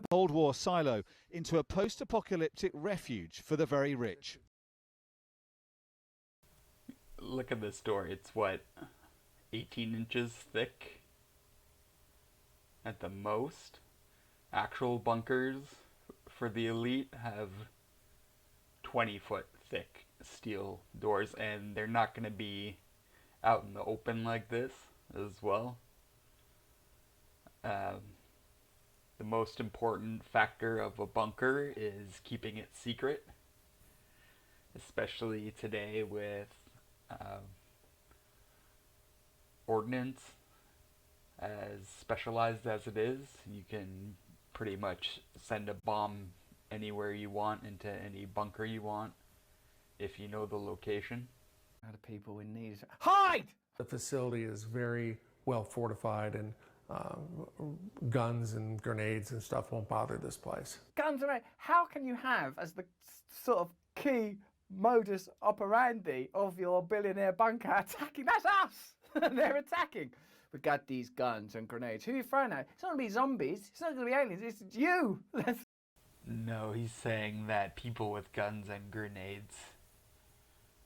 Cold War silo into a post-apocalyptic refuge for the very rich. Look at this door. It's what, 18 inches thick at the most? Actual bunkers for the elite have 20-foot thick steel doors, and they're not going to be out in the open like this as well. The most important factor of a bunker is keeping it secret, especially today with ordnance as specialized as it is. You can pretty much send a bomb anywhere you want into any bunker you want if you know the location. A lot of people in need. Hide! The facility is very well fortified, and guns and grenades and stuff won't bother this place. Guns around. How can you have as the sort of key modus operandi of your billionaire bunker attacking? That's us! They're attacking. We've got these guns and grenades. Who are you throwing at? It's not going to be zombies. It's not going to be aliens. It's you. No, he's saying that people with guns and grenades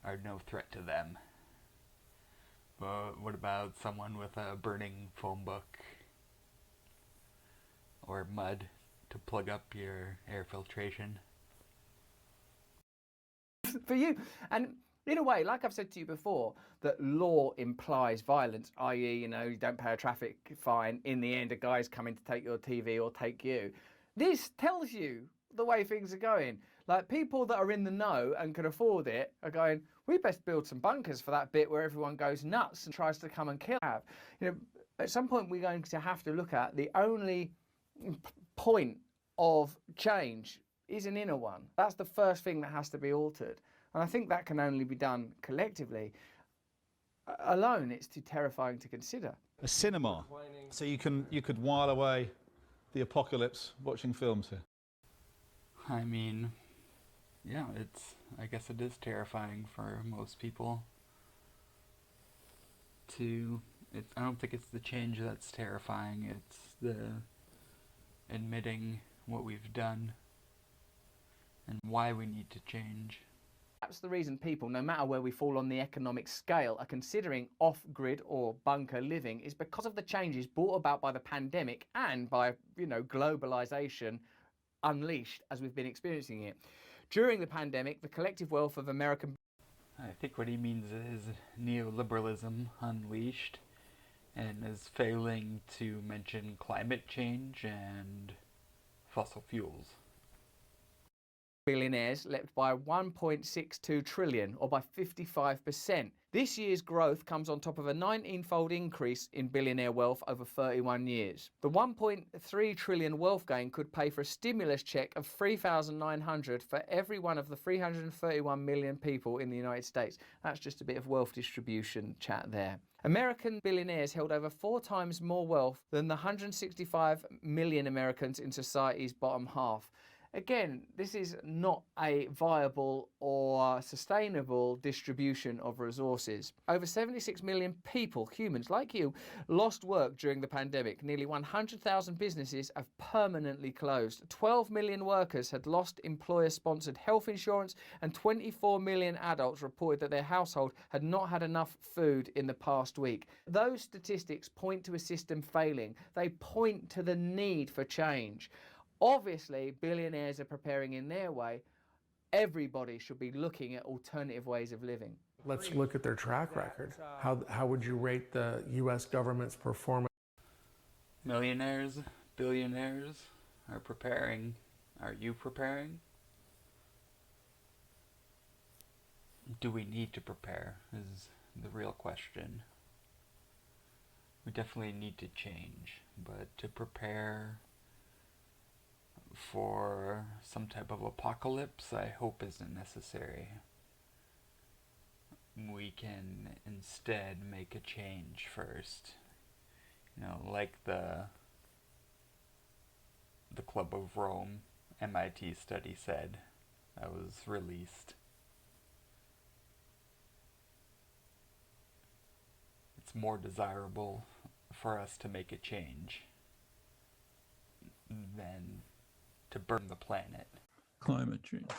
are no threat to them. But what about someone with a burning phone book or mud to plug up your air filtration? For you. And in a way, like I've said to you before, that law implies violence, i.e., you don't pay a traffic fine. In the end, a guy's coming to take your TV or take you. This tells you the way things are going. Like, people that are in the know and can afford it are going, we best build some bunkers for that bit where everyone goes nuts and tries to come and kill us. At some point we're going to have to look at the only point of change is an inner one. That's the first thing that has to be altered. And I think that can only be done collectively. Alone, it's too terrifying to consider. A cinema. So you could while away the apocalypse watching films here. I mean, yeah, I guess it is terrifying for most people. I don't think it's the change that's terrifying, it's the admitting what we've done and why we need to change. That's the reason people, no matter where we fall on the economic scale, are considering off-grid or bunker living is because of the changes brought about by the pandemic and by, globalization unleashed as we've been experiencing it. During the pandemic, the collective wealth of American... I think what he means is neoliberalism unleashed, and is failing to mention climate change and fossil fuels. Billionaires leapt by 1.62 trillion, or by 55%. This year's growth comes on top of a 19-fold increase in billionaire wealth over 31 years. The 1.3 trillion wealth gain could pay for a stimulus check of $3,900 for every one of the 331 million people in the United States. That's just a bit of wealth distribution chat there. American billionaires held over 4 times more wealth than the 165 million Americans in society's bottom half. Again, this is not a viable or sustainable distribution of resources. Over 76 million people, humans like you, lost work during the pandemic. Nearly 100,000 businesses have permanently closed. 12 million workers had lost employer-sponsored health insurance, and 24 million adults reported that their household had not had enough food in the past week. Those statistics point to a system failing. They point to the need for change. Obviously, billionaires are preparing in their way. Everybody should be looking at alternative ways of living. Let's look at their track record. How would you rate the U.S. government's performance? Millionaires, billionaires are preparing. Are you preparing? Do we need to prepare is the real question. We definitely need to change, but to prepare for some type of apocalypse, I hope isn't necessary. We can instead make a change first. Like the Club of Rome MIT study said that was released. It's more desirable for us to make a change than to burn the planet. Climate change.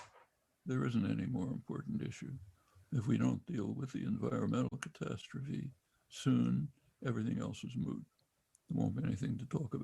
There isn't any more important issue. If we don't deal with the environmental catastrophe soon, everything else is moot. There won't be anything to talk about.